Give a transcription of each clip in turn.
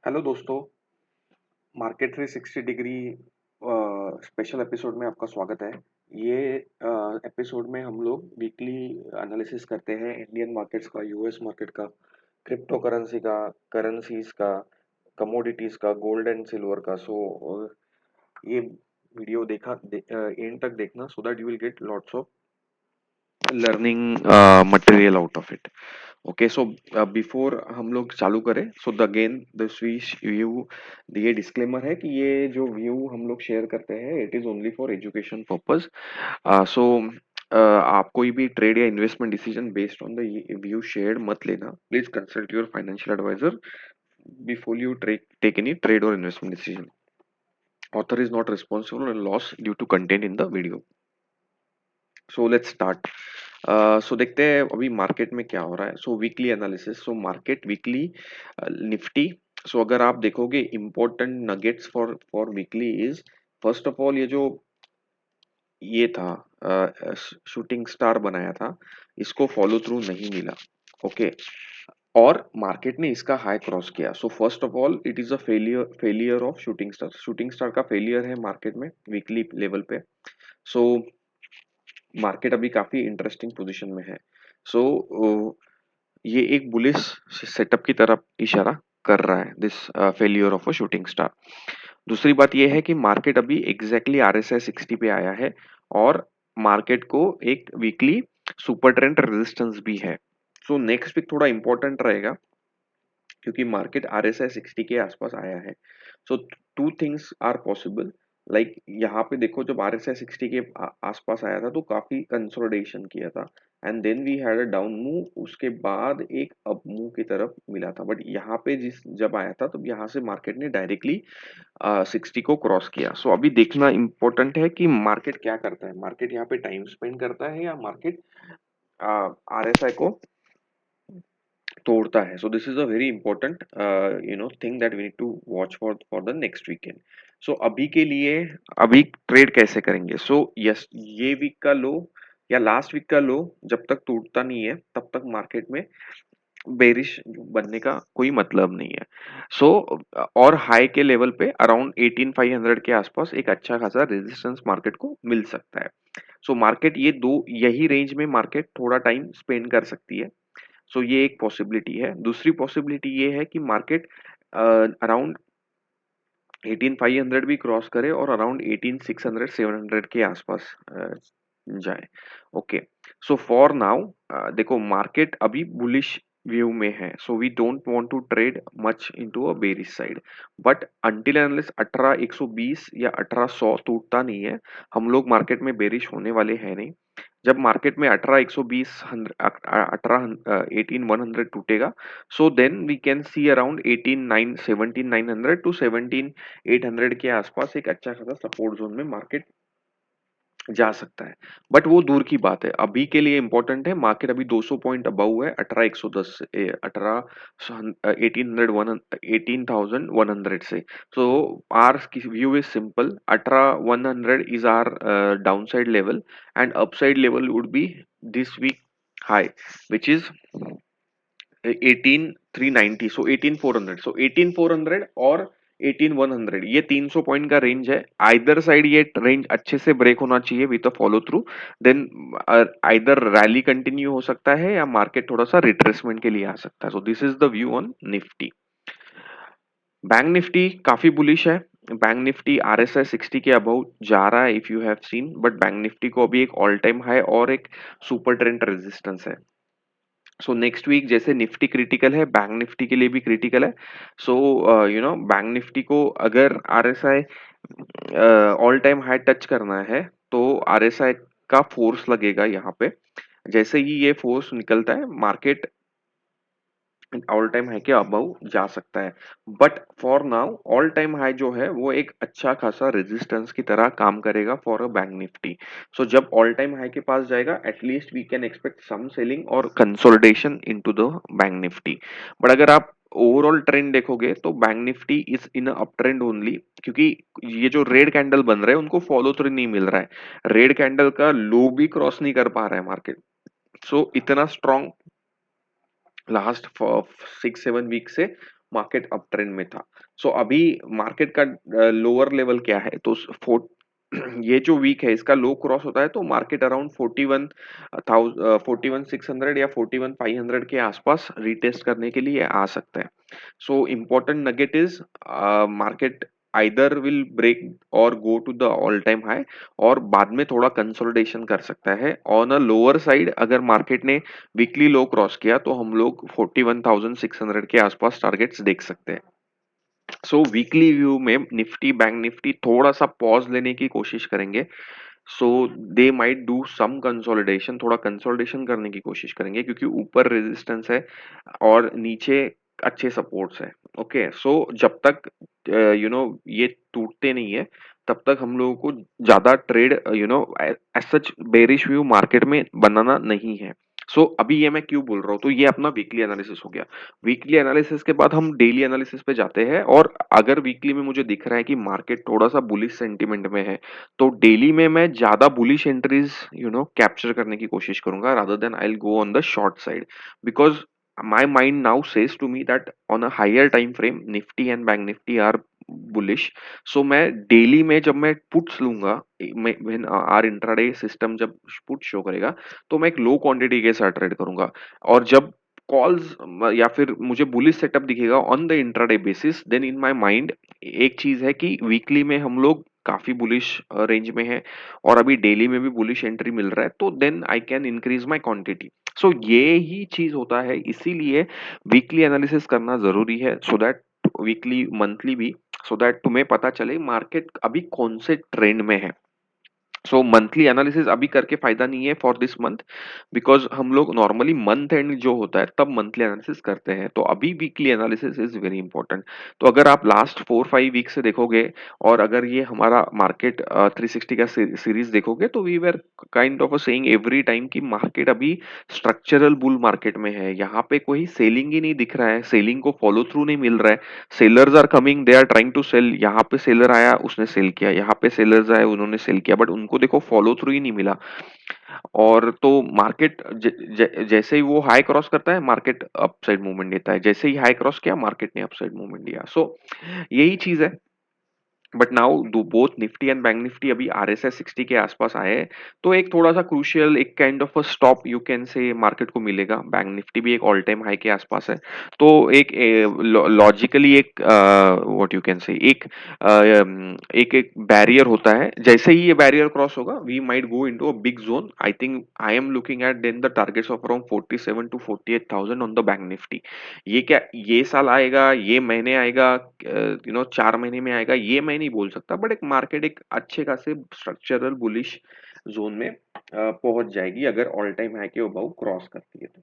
Hello दोस्तों, market 360 degree special episode में आपका स्वागत है। ये एपिसोड में हम लोग वीकली एनालिसिस करते हैं इंडियन मार्केट्स का, यूएस मार्केट का, क्रिप्टो करेंसी का, करेंसीज का, कमोडिटीज का, गोल्ड एंड सिल्वर का। ये वीडियो एंड तक देखना so that you will get lots of learning material out of it. Okay, so before हम लोग चालू करें, so the again this view, ये डिस्क्लेमर है कि ये जो व्यू हम लोग शेयर करते हैं it is only for education purpose. So आप कोई भी ट्रेड या investment decision based on the view shared मत लेना। Please consult your financial advisor before you take any trade or investment decision. Author is not responsible and loss due to content in the video. So let's start. So देखते हैं अभी market में क्या हो रहा है। So weekly analysis, so market weekly Nifty. So अगर आप देखोगे important nuggets for weekly is, first of all, ये था शूटिंग स्टार बनाया था, इसको फॉलो थ्रू नहीं मिला। ओके, और मार्केट ने इसका हाई क्रॉस किया। So first of all it is a failure of shooting star. Shooting star का फेलियर है मार्केट में वीकली लेवल पे। सो मार्केट अभी काफी इंटरेस्टिंग पोजीशन में है। सो ये एक बुलिश सेटअप की तरफ इशारा कर रहा है, this failure of a shooting star. दूसरी बात यह है कि मार्केट अभी एग्जैक्टली RSI 60 पे आया है और मार्केट को एक वीकली सुपर ट्रेंड रेजिस्टेंस भी है। सो नेक्स्ट वीक थोड़ा इंपॉर्टेंट रहेगा क्योंकि मार्केट RSI 60 के आसपास आया है। So two things are possible. Like यहाँ पे देखो, जब RSI 60 के आसपास आया था तो काफी कंसोलिडेशन किया था and then we had a down move, उसके बाद एक अप मूव की तरफ मिला था। बट यहाँ पे जब आया था तब यहाँ से मार्केट ने डायरेक्टली 60 को क्रॉस किया। सो अभी देखना इंपॉर्टेंट है कि मार्केट क्या करता है। मार्केट यहाँ पे टाइम स्पेंड करता है या मार्केट RSI को तोड़ता है। So this is a very important thing that we need to watch for the next weekend. So अभी के लिए अभी ट्रेड कैसे करेंगे। सो यस, ये वीक का लो या लास्ट वीक का लो जब तक टूटता नहीं है तब तक मार्केट में बेरिश बनने का कोई मतलब नहीं है। सो और हाई के लेवल पे अराउंड 18500 के आसपास एक अच्छा खासा रेजिस्टेंस मार्केट को मिल सकता है। सो मार्केट ये दो यही रेंज में मार्केट थोड़ा टाइम स्पेंड कर सकती है। सो ये एक पॉसिबिलिटी है। दूसरी पॉसिबिलिटी ये है कि मार्केट अराउंड 18500 भी क्रॉस करे और अराउंड 18600 700 के आसपास जाए। ओके, सो फॉर नाउ देखो मार्केट अभी बुलिश व्यू में है। So we don't want to trade much into a bearish side, but until and 18120 या 18100 टूटता नहीं है, हम लोग मार्केट में बेरिश होने वाले हैं नहीं। जब मार्केट में 18120 18 18100 टूटेगा, so then we can see around 189 17900 to 17800 के आसपास एक अच्छा खासा सपोर्ट जोन में मार्केट जा सकता है। बट वो दूर की बात है, अभी के लिए इंपॉर्टेंट है मार्केट अभी 200 पॉइंट अबव है 18110 से 18100 से। So our view is simple, 18100 is our down side level and upside level would be this week high which is 18390। So 18400, so 18400 और 18100, ये 300 पॉइंट का रेंज है। आइदर साइड ये रेंज अच्छे से ब्रेक होना चाहिए with a follow through, then either rally continue हो सकता है या मार्केट थोड़ा सा रिट्रेसमेंट के लिए आ सकता है। So this is the view on Nifty. Bank Nifty काफी बुलिश है। बैंक निफ्टी RSI 60 के अबव जा रहा है if you have seen, but bank Nifty को अभी एक ऑल टाइम हाई और एक सुपर ट्रेंड रेजिस्टेंस है। सो नेक्स्ट वीक जैसे निफ्टी क्रिटिकल है, बैंक निफ्टी के लिए भी क्रिटिकल है। सो बैंक निफ्टी को अगर RSI all time high touch करना है तो RSI का फोर्स लगेगा यहाँ पे। जैसे ही ये फोर्स निकलता है मार्केट ऑल टाइम हाई के अबव जा सकता है। But for now all time high जो है वो एक अच्छा खासा रेजिस्टेंस की तरह काम करेगा for a bank Nifty. So जब ऑल टाइम हाई के पास जाएगा at least we can expect some selling or consolidation into the bank Nifty. But अगर आप ओवरऑल ट्रेंड देखोगे तो bank Nifty is in up trend only, क्योंकि ये जो रेड कैंडल बन रहे हैं उनको फॉलो थ्रू नहीं मिल रहा है। रेड कैंडल का लो भी क्रॉस नहीं कर पा रहा है मार्केट। सो इतना स्ट्रॉन्ग लास्ट 6-7 वीक से मार्केट अप ट्रेंड में था। सो अभी मार्केट का लोअर लेवल क्या है, तो ये जो वीक है इसका लो क्रॉस होता है तो मार्केट अराउंड 41,600 या 41,500 के आसपास रीटेस्ट करने के लिए आ सकता है। So important nugget is market either will break or go to the all time high, और बाद में थोड़ा कंसोलिडेशन कर सकता है ऑन अ लोअर साइड। अगर मार्केट ने वीकली लो क्रॉस किया तो हम लोग 41,600 के आसपास टारगेट्स देख सकते हैं। सो वीकली व्यू में निफ्टी बैंक निफ्टी थोड़ा सा पॉज लेने की कोशिश करेंगे। So they might do some consolidation, थोड़ा कंसोलिडेशन करने की कोशिश करेंगे क्योंकि ऊपर रेजिस्टेंस है और नीचे अच्छे सपोर्ट्स है। ओके, सो जब तक ये टूटते नहीं है तब तक हम लोगों को ज्यादा trade as such bearish view market में बनाना नहीं है। अभी ये मैं क्यों बोल रहा हूँ, तो ये अपना वीकली एनालिसिस हो गया। वीकली एनालिसिस के बाद हम डेली एनालिसिस पे जाते हैं, और अगर वीकली में मुझे दिख रहा है कि मार्केट थोड़ा सा बुलिश सेंटिमेंट में है तो डेली में मैं ज्यादा बुलिश एंट्रीज कैप्चर करने की कोशिश करूंगा rather than I will go on the short side, because my mind now says to me that on a higher time frame nifty and bank nifty are bullish. So मैं daily में जब मैं puts लूंगा, मैं when are intraday system जब put show करेगा तो मैं एक लो क्वांटिटी के साथ ट्रेड करूंगा, और जब कॉल्स या फिर मुझे बुलिश सेटअप दिखेगा on the intraday basis, then in my mind एक चीज है कि वीकली में हम लोग काफी बुलिश रेंज में है और अभी डेली में भी बुलिश एंट्री मिल रहा है, तो then I can increase my quantity. ये ही चीज होता है, इसीलिए वीकली एनालिसिस करना जरूरी है, सो दैट वीकली मंथली भी, सो दैट तुम्हें पता चले मार्केट अभी कौन से ट्रेंड में है। मंथली एनालिसिस अभी करके फायदा नहीं है फॉर दिस मंथ, बिकॉज हम लोग नॉर्मली मंथ एंड जो होता है तब मंथली एनालिसिस करते हैं, तो अभी weekly analysis is very important. तो अगर आप लास्ट 4-5 वीक से देखोगे और अगर ये हमारा मार्केट 360 का सीरीज देखोगे तो we were kind of saying every time कि मार्केट अभी स्ट्रक्चरल बुल मार्केट में है। यहाँ पे कोई सेलिंग ही नहीं दिख रहा है, सेलिंग को फॉलो थ्रू नहीं मिल रहा है। Sellers are coming, they are trying to sell, यहाँ पे सेलर आया उसने सेल किया, यहाँ पे सेलर्स आए उन्होंने सेल किया, बट उनको देखो फॉलो थ्रू ही नहीं मिला। और तो मार्केट जैसे ही वो हाई क्रॉस करता है मार्केट अपसाइड मूवमेंट देता है, जैसे ही हाई क्रॉस किया मार्केट ने अपसाइड मूवमेंट दिया। यही चीज है। But now both Nifty and bank Nifty अभी RSI 60 के आसपास आए हैं, तो एक थोड़ा सा क्रूशियल एक kind of a stop you can से मार्केट को मिलेगा। बैंक निफ्टी भी एक ऑल टाइम हाई के आसपास है, तो एक लॉजिकली एक व्हाट यू कैन से एक एक बैरियर होता है, जैसे ही ये बैरियर क्रॉस होगा we might go into a big zone. I think I am looking at then the targets of around 47 to 48,000 on the bank Nifty. ये क्या ये साल आएगा, ये महीने आएगा, 4 महीने में आएगा, ये मैं नहीं बोल सकता, बट एक मार्केट एक अच्छे खासे स्ट्रक्चरल बुलिश जोन में पहुंच जाएगी अगर ऑल टाइम हाई के अबाउ क्रॉस करती है तो।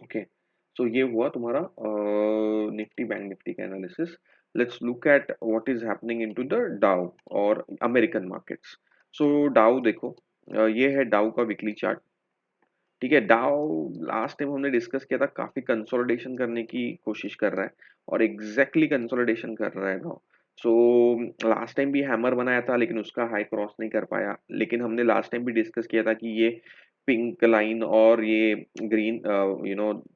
ओके, ये हुआ तुम्हारा निफ्टी बैंक निफ्टी का analysis. Let's look at what is happening into the डाउ और अमेरिकन मार्केट्स। डाउ देखो, ये है डाउ का वीकली चार्ट। ठीक है, डाउ लास्ट टाइम हमने डिस्कस किया था काफी कंसोलिडेशन करने की कोशिश कर रहा है, और एग्जैक्टली कंसोलिडेशन कर रहा है डाउ। लास्ट टाइम भी हैमर बनाया था लेकिन उसका हाई क्रॉस नहीं कर पाया, लेकिन हमने लास्ट टाइम भी डिस्कस किया था कि ये पिंक लाइन और ये ग्रीन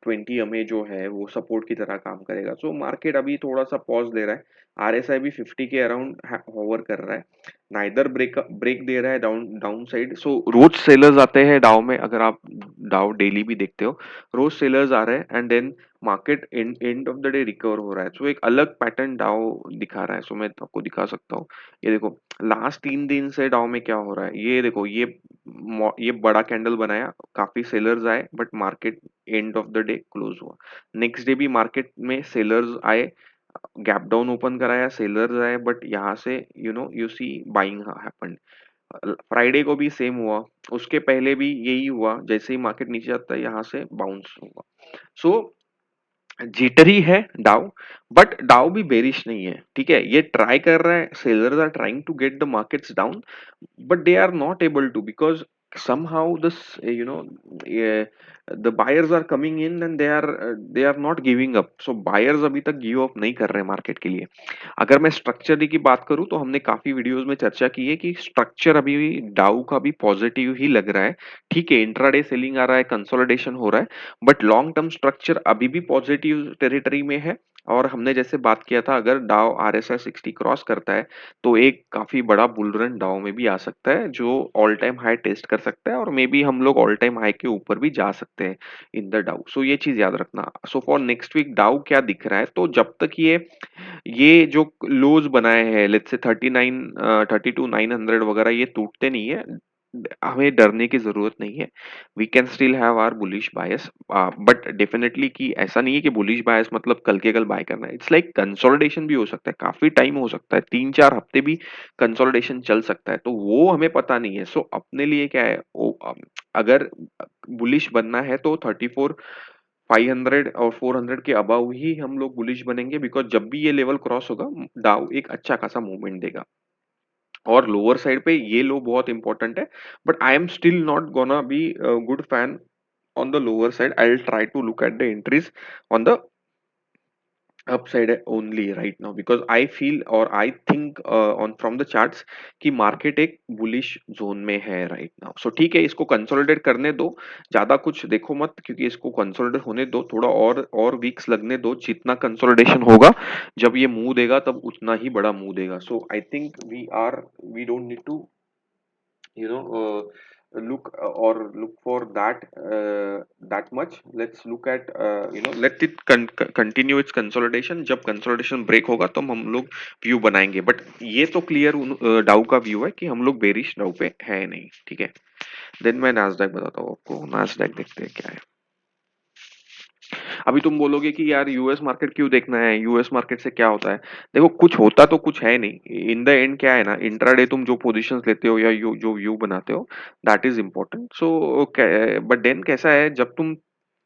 20 MA जो है वो सपोर्ट की तरह काम करेगा। मार्केट अभी थोड़ा सा पॉज ले रहा है, RSI भी 50 के अराउंड होवर कर रहा है, नाइदर ब्रेक दे रहा है डाउन साइड। रोज सेलर्स आते हैं डाउ में, अगर आप डाउ डेली भी देखते हो रोज सेलर्स आ रहे हैं and then market end of the day recover हो रहा है। एक अलग पैटर्न डाउ दिखा रहा है। मैं आपको दिखा सकता हूँ, ये देखो लास्ट 3 दिन से डाउ में क्या हो रहा है। ये देखो ये बड़ा कैंडल बनाया, काफी सेलर्स आए, but market end of the day close हुआ। नेक्स्ट डे भी मार्केट में सेलर्स आए, गैप डाउन ओपन कराया, सेलर्स आए, बट यहाँ से you see buying happened. Friday को भी सेम हुआ, उसके पहले भी यही हुआ, जैसे ही मार्केट नीचे आता है यहाँ से बाउंस हुआ। सो जिटरी है डाउ, बट डाउ भी बेरिश नहीं है। ठीक है, ये ट्राई कर रहा है, sellers are trying to get the markets down, but they are not able to, because somehow this uh, the buyers are coming in and they are not giving up। buyers अभी तक give up नहीं कर रहे market के लिए। अगर मैं structure की बात करूं तो हमने काफी वीडियोस में चर्चा की है कि स्ट्रक्चर अभी भी डाउ का भी पॉजिटिव ही लग रहा है। ठीक है, इंट्राडे सेलिंग आ रहा है, कंसोलिडेशन हो रहा है, बट लॉन्ग टर्म स्ट्रक्चर अभी भी पॉजिटिव टेरिटरी में है। और हमने जैसे बात किया था, अगर डाउ आरएसआई 60 क्रॉस करता है तो एक काफी बड़ा बुल रन डाउ में भी आ सकता है, जो ऑल टाइम हाई टेस्ट कर सकता है, और मे बी हम लोग ऑल टाइम हाई के ऊपर भी जा सकते हैं इन द डाउ। सो ये चीज याद रखना। सो फॉर नेक्स्ट वीक डाउ क्या दिख रहा है, तो जब तक ये जो लोज बनाए हैं, लेट्स से 39 32 900 वगैरह, ये टूटते नहीं है, हमें डरने की जरूरत नहीं है। We can still have our bullish bias, but definitely कि ऐसा नहीं है कि बुलिश बायस मतलब कल के कल बाय करना है। इट्स लाइक कंसोलिडेशन भी हो सकता है, काफी टाइम हो सकता है, 3 4 हफ्ते भी कंसोलिडेशन चल सकता है, तो वो हमें पता नहीं है। सो अपने लिए क्या है, अगर बुलिश बनना है तो 34 500 और 400 के अबव ही हम लोग बुलिश बनेंगे, बिकॉज जब भी ये लेवल क्रॉस होगा, डाउ एक अच्छा खासा मूवमेंट देगा। और लोअर साइड पे ये लो बहुत इंपॉर्टेंट है, but I am still not gonna be good fan on the lower side. I'll try to look at the entries on the upside only right now, because I feel or I think on from the charts कि market एक bullish zone में है right now. सो ठीक है, इसको consolidate करने दो, ज्यादा कुछ देखो मत, क्योंकि इसको कंसोलिडेट होने दो, थोड़ा और वीक्स लगने दो। जितना कंसोलिडेशन होगा, जब ये मुंह देगा तब उतना ही बड़ा मुंह देगा। So I think we don't need to you know look for that much. Let's look at let it continue its consolidation. जब कंसोलिडेशन ब्रेक होगा तो हम लोग व्यू बनाएंगे, बट ये तो क्लियर डाउ का व्यू है कि हम लोग बेरिश डाउ पे है नहीं, ठीक है। देन मैं नास्डैक बताता हूँ आपको। नास्डैक देखते हैं क्या है। अभी तुम बोलोगे कि यार यूएस मार्केट क्यों देखना है, यूएस मार्केट से क्या होता है। देखो, कुछ होता तो कुछ है नहीं। इन द एंड क्या है ना, इंट्राडे तुम जो पोजीशंस लेते हो या जो व्यू बनाते हो, that is important. So but then कैसा है, जब तुम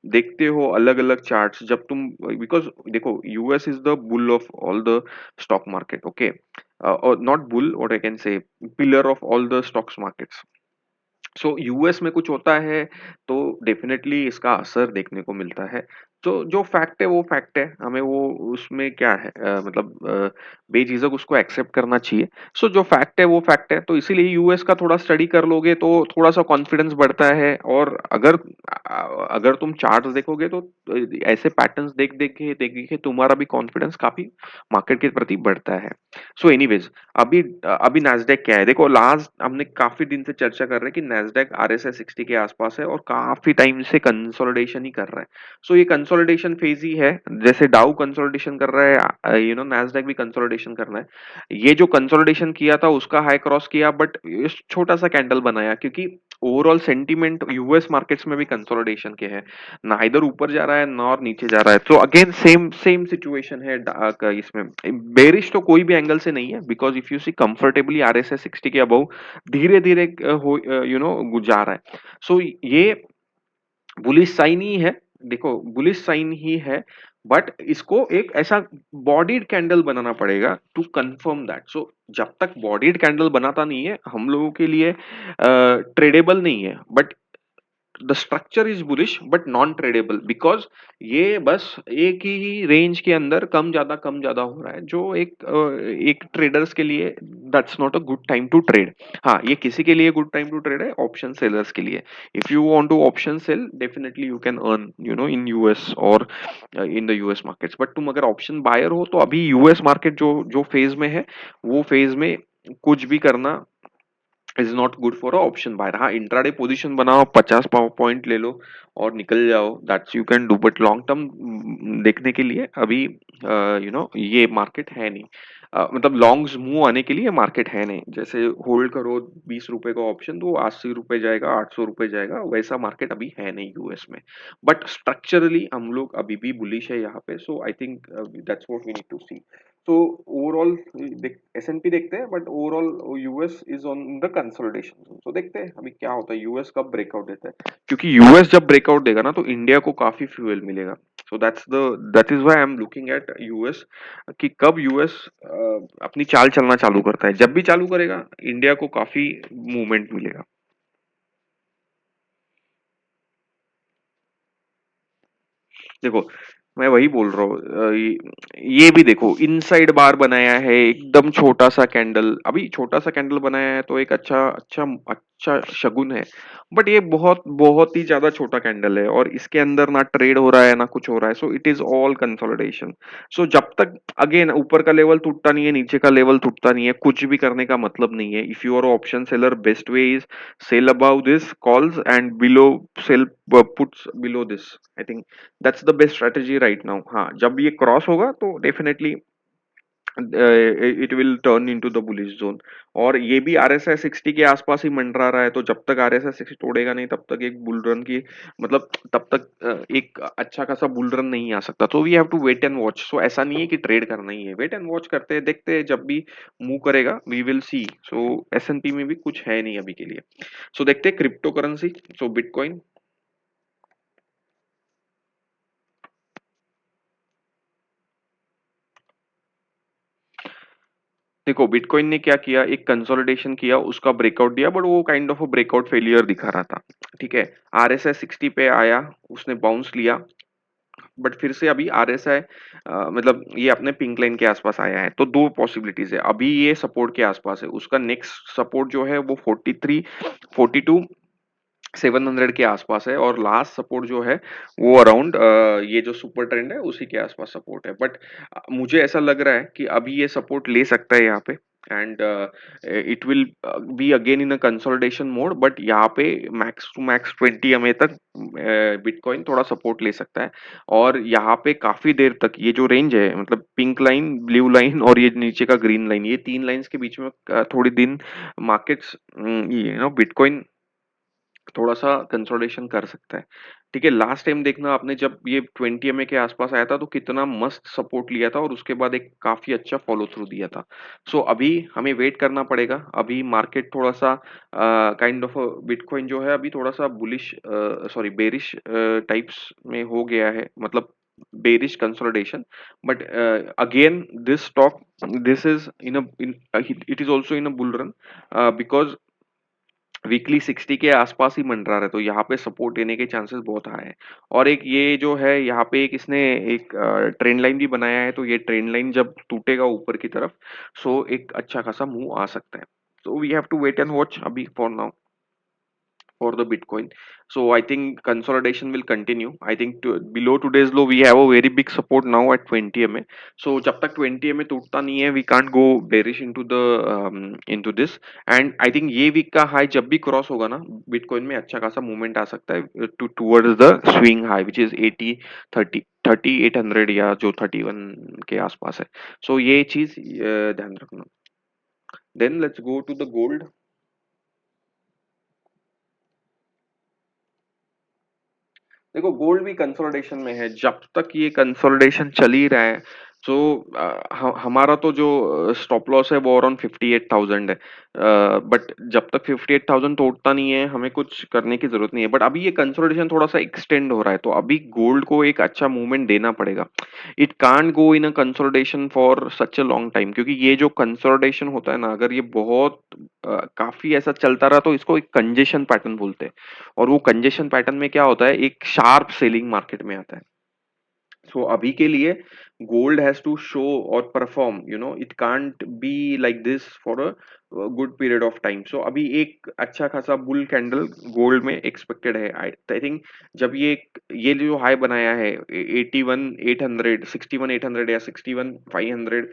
देखते हो अलग अलग चार्ट्स, जब तुम, बिकॉज देखो, US is the bull of all the stock market, okay, or not bull, what I can say, pillar of all the stocks markets. So US में कुछ होता है तो डेफिनेटली इसका असर देखने को मिलता है। तो जो फैक्ट है वो फैक्ट है, हमें वो, उसमें क्या है, मतलब बेझिझक उसको एक्सेप्ट करना चाहिए। सो जो फैक्ट है वो फैक्ट है, तो इसीलिए यूएस का थोड़ा स्टडी कर लोगे तो थोड़ा सा कॉन्फिडेंस बढ़ता है। और अगर तुम चार्ट्स देखोगे तो ऐसे पैटर्न्स देख के तुम्हारा भी कॉन्फिडेंस काफी मार्केट के प्रति बढ़ता है। सो एनीवेज, अभी अभी नैस्डैक क्या है, देखो, लास्ट हमने काफी दिन से चर्चा कर रहे हैं कि नैस्डैक आरएसआई 60 के आसपास है और काफी टाइम से कंसोलिडेशन ही कर रहा है। सो ये कंसोलिडेशन फेज ही है, जैसे डाउ कंसोलिडेशन कर रहा है, नैस्डैक भी कंसोलिडेशन करना है। ये जो कंसोलिडेशन किया था उसका हाई क्रॉस किया, बट छोटा सा कैंडल बनाया, क्योंकि ओवरऑल सेंटीमेंट यूएस मार्केट्स में भी कंसोलिडेशन के है, ना इधर ऊपर जा रहा है ना और नीचे जा रहा है। तो अगेन सेम सेम सिचुएशन है इसमें। बेरिश तो कोई भी एंगल से नहीं है, because if you see comfortably RSI 60 के अबव धीरे धीरे हो जा रहा है। सो ये बुलिश साइन ही है, देखो, बुलिश साइन ही है, बट इसको एक ऐसा बॉडीड कैंडल बनाना पड़ेगा टू कंफर्म दैट। सो जब तक बॉडीड कैंडल बनाता नहीं है, हम लोगों के लिए ट्रेडेबल नहीं है। But the structure is bullish but non tradable, because ये बस एक ही रेंज के अंदर कम ज्यादा हो रहा है, जो एक ट्रेडर्स के लिए that's not a good time to trade. हाँ, ये किसी के लिए गुड टाइम टू ट्रेड है, ऑप्शन सेलर्स के लिए। If you want to option sell, definitely you can earn in US or in the US markets. But तुम अगर ऑप्शन बायर हो तो अभी यूएस मार्केट जो जो फेज में है, वो फेज में कुछ भी करना is not good for a option buyer. हाँ, इंट्राडे पोजीशन बनाओ, 50 पॉइंट ले लो और निकल जाओ, that's you can do, but long term देखने के लिए अभी ये मार्केट है नहीं। मतलब लॉन्ग्स मुंह आने के लिए मार्केट है नहीं। जैसे होल्ड करो 20 रुपए का ऑप्शन, तो वो 80 रुपए जाएगा, 800 रुपए जाएगा, वैसा मार्केट अभी है नहीं यूएस में। बट स्ट्रक्चरली हम लोग अभी भी बुलिश है यहाँ पे। So I think that's what we need to see. तो ओवरऑल एसएनपी देखते हैं, but overall US is on the consolidation. तो देखते हैं अभी क्या होता है, यूएस कब ब्रेकआउट देता है, क्योंकि यूएस जब ब्रेकआउट देगा ना तो इंडिया को काफी फ्यूल मिलेगा। So that is why I am looking at US, कि कब यूएस अपनी चाल चलना चालू करता है। जब भी चालू करेगा, इंडिया को काफी मूवमेंट मिलेगा। देखो, मैं वही बोल रहा हूँ, ये भी देखो, इनसाइड बार बनाया है, एकदम छोटा सा कैंडल। अभी छोटा सा कैंडल बनाया है तो एक अच्छा अच्छा अच्छा शगुन है। बट ये बहुत बहुत ही ज्यादा छोटा कैंडल है और इसके अंदर ना ट्रेड हो रहा है ना कुछ हो रहा है, so it is all consolidation. So जब तक अगेन ऊपर का लेवल टूटता नहीं है, नीचे का लेवल टूटता नहीं है, कुछ भी करने का मतलब नहीं है। If you are option seller, best way is sell above this calls and below, sell puts below this. I think that's the best strategy right now. हाँ, जब ये क्रॉस होगा तो definitely it will turn into the bullish zone. और ये भी RSI 60 के आसपास ही मंडरा रहा है, तो जब तक आरएसआई 60 तोड़ेगा नहीं तब तक एक बुल रन की मतलब तब तक एक अच्छा खासा बुल रन नहीं आ सकता। तो we have to wait and watch. So ऐसा नहीं है कि ट्रेड करना ही है, वेट एंड वॉच करते हैं, देखते हैं जब भी मूव करेगा we will see. So S and P में भी कुछ है नहीं अभी के लिए। सो देखते हैं क्रिप्टो करेंसी। सो बिटकॉइन, देखो बिटकॉइन ने क्या किया, एक कंसोलिडेशन किया, उसका ब्रेकआउट दिया, बट वो काइंड ऑफ ब्रेकआउट फेलियर दिखा रहा था। ठीक है, आरएसआई 60 पे आया, उसने बाउंस लिया, बट फिर से अभी आरएसआई मतलब ये अपने पिंक लाइन के आसपास आया है। तो दो पॉसिबिलिटीज है, अभी ये सपोर्ट के आसपास है, उसका नेक्स्ट सपोर्ट जो है वो 43 42 700 के आसपास है, और लास्ट सपोर्ट जो है वो अराउंड ये जो सुपर ट्रेंड है उसी के आसपास सपोर्ट है। बट मुझे ऐसा लग रहा है कि अभी ये सपोर्ट ले सकता है यहाँ पे, and it will be again in a consolidation mode. But यहाँ पे मैक्स टू मैक्स 20 तक बिटकॉइन थोड़ा सपोर्ट ले सकता है। और यहाँ पे काफी देर तक ये जो रेंज है, मतलब पिंक लाइन, ब्लू लाइन और ये नीचे का ग्रीन लाइन, ये तीन लाइंस के बीच में थोड़ी दिन मार्केट्स, बिटकॉइन थोड़ा सा कंसोलिडेशन कर सकता है। ठीक है, लास्ट टाइम देखना आपने जब ये 20 के आसपास आया था तो कितना मस्त सपोर्ट लिया था और उसके बाद एक काफी अच्छा फॉलो थ्रू दिया था। सो अभी हमें वेट करना पड़ेगा। अभी मार्केट थोड़ा सा काइंड ऑफ बिटकॉइन जो है अभी थोड़ा सा बुलिश, सॉरी बेरिश टाइप्स में हो गया है, मतलब bearish consolidation. But again this stock, this is in a, it is also in a bull run, because weekly 60 के आसपास ही मंडरा रहा है, तो यहाँ पे सपोर्ट देने के चांसेस बहुत हाई है। और एक ये जो है यहाँ पे एक इसने एक ट्रेंड लाइन भी बनाया है, तो ये ट्रेंड लाइन जब टूटेगा ऊपर की तरफ, सो एक अच्छा खासा मूव आ सकता है। So we have to wait and watch अभी for now for the Bitcoin. So I think consolidation will continue. I think below today's low we have a very big support now at 20 MA. So जब तक 20 MA टूटता नहीं है we can't go bearish into the into this. And I think ये week का high जब भी cross होगा ना, बिटकॉइन में अच्छा खासा मूवमेंट आ सकता है towards the swing high which is 80 30 800 या जो 31 के आसपास है। सो ये चीज ध्यान रखना। Then let's go to the gold. देखो गोल्ड भी कंसोलिडेशन में है, जब तक ये कंसोलिडेशन चल ही रहा है। तो हमारा तो जो स्टॉप लॉस है वो अराउंड 58,000 है। बट जब तक 58,000 तोड़ता नहीं है हमें कुछ करने की जरूरत नहीं है। बट अभी ये कंसोलिडेशन थोड़ा सा एक्सटेंड हो रहा है, तो अभी गोल्ड को एक अच्छा मूवमेंट देना पड़ेगा। It can't go in a consolidation for such a long time, क्योंकि ये जो कंसोलिडेशन होता है ना, अगर ये बहुत काफी ऐसा चलता रहा तो इसको एक कंजेशन पैटर्न बोलते हैं। और वो कंजेशन पैटर्न में क्या होता है, एक शार्प सेलिंग मार्केट में आता है। सो अभी के लिए गोल्ड हैज टू शो और perform, it can't be like this for a good period of time. So अभी एक अच्छा खासा बुल कैंडल गोल्ड में एक्सपेक्टेड है। आई थिंक जब ये जो हाई बनाया है 81 800, 61 800 या 61 500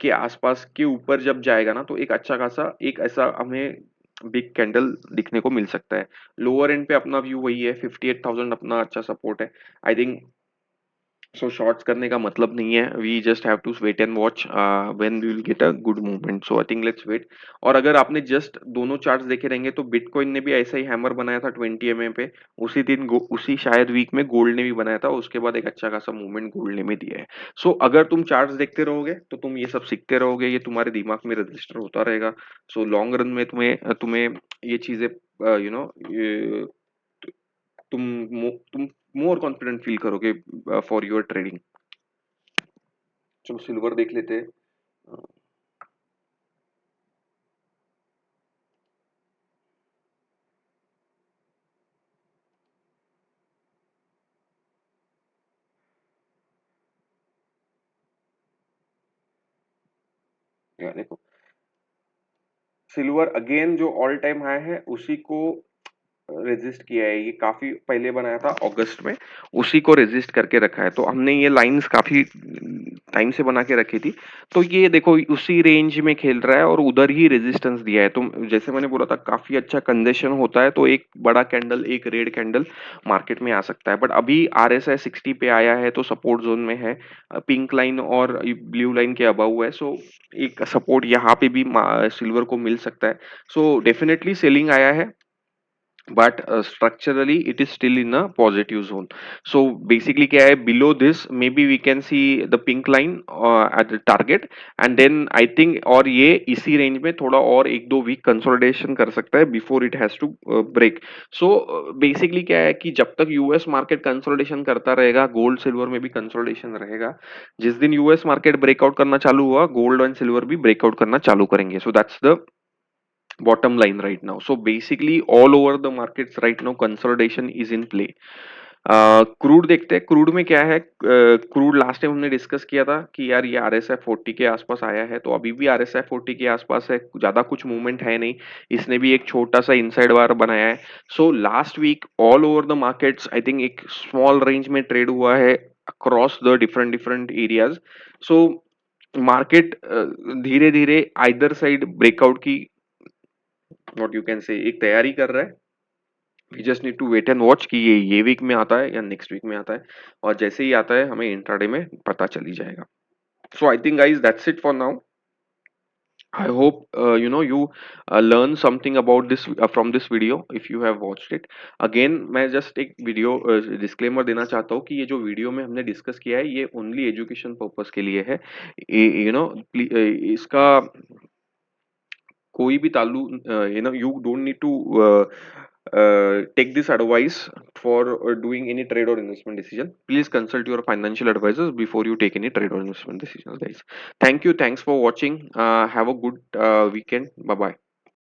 के आसपास के ऊपर जब जाएगा ना, तो एक अच्छा खासा एक ऐसा हमें बिग कैंडल दिखने को मिल सकता है। लोअर एंड पे अपना व्यू वही है, 58,000 अपना अच्छा सपोर्ट है। आई थिंक सो शॉर्ट्स करने का मतलब नहीं है, we just have to wait and watch when we will get a good movement. So I think let's wait. और अगर आपने जस्ट दोनों चार्ट्स देखे रहेंगे तो बिटकॉइन ने भी ऐसा ही हैमर बनाया था 20 पे, उसी दिन उसी शायद वीक में गोल्ड ने भी बनाया था, उसके बाद एक अच्छा खासा मूवमेंट गोल्ड ने भी दिया है। सो अगर तुम चार्ट्स देखते रहोगे तो तुम ये सब सीखते रहोगे, ये तुम्हारे दिमाग में रजिस्टर होता रहेगा। सो लॉन्ग रन में तुम्हें तुम्हें ये चीजें यू नो तुम तुम मोर कॉन्फिडेंट फील करोगे फॉर योर ट्रेडिंग। चलो सिल्वर देख लेते हैं। देखो सिल्वर अगेन जो ऑल टाइम हाई है उसी को रेजिस्ट किया है, ये काफी पहले बनाया था अगस्त में, उसी को रेजिस्ट करके रखा है। तो हमने ये लाइंस काफी टाइम से बना के रखी थी। तो ये देखो उसी रेंज में खेल रहा है और उधर ही रेजिस्टेंस दिया है। तो जैसे मैंने बोला था काफी अच्छा कंजेशन होता है, तो एक बड़ा कैंडल, एक रेड कैंडल मार्केट में आ सकता है। बट अभी आरएसआई 60 पे आया है तो सपोर्ट जोन में है, पिंक लाइन और ब्लू लाइन के अबव है। सो एक सपोर्ट यहाँ पे भी सिल्वर को मिल सकता है। सो डेफिनेटली सेलिंग आया है, but structurally it is still in a positive zone. So basically क्या है, below this maybe we can see the pink line at the target, and then I think और ये इसी रेंज में थोड़ा और एक दो वीक कंसोलिडेशन कर सकता है before it has to break. So basically क्या है कि जब तक यूएस मार्केट कंसोलिडेशन करता रहेगा, गोल्ड सिल्वर में भी कंसोलिडेशन रहेगा। जिस दिन यूएस मार्केट ब्रेकआउट करना चालू हुआ, गोल्ड एंड सिल्वर भी ब्रेकआउट करना चालू करेंगे। So that's the bottom line right now. So basically all over the markets right now consolidation is in play. Crude देखते हैं, क्रूड में क्या है। क्रूड लास्ट टाइम हमने डिस्कस किया था कि यार ये आर एस आई 40 के आसपास आया है, तो अभी भी आर एस आई 40 के आसपास है, ज्यादा कुछ मूवमेंट है नहीं। इसने भी एक छोटा सा इनसाइड बार बनाया है। So last week all over the markets I think एक स्मॉल रेंज में ट्रेड हुआ है across the different different areas. So market धीरे धीरे आइदर साइड ब्रेकआउट की व्हाट यू कैन से एक तैयारी कर रहा है। We just need to wait and watch कि ये वीक में आता है या नेक्स्ट वीक में आता है, और जैसे ही आता है हमें इंट्राडे में पता चल ही जाएगा। So I think guys that's it for now. I hope you learn something about this from this video if you have watched it. Again मैं just एक वीडियो डिस्क्लेमर देना चाहता हूँ कि ये जो वीडियो में हमने डिस्कस किया है ये ओनली एजुकेशन पर्पस के लिए है। इसका कोई भी ताल्लु you don't need to take this advice for doing any trade or investment decision. Please consult your financial advisors before you take any trade or investment decisions, guys. Thank you, thanks for watching. Have a good weekend. Bye bye.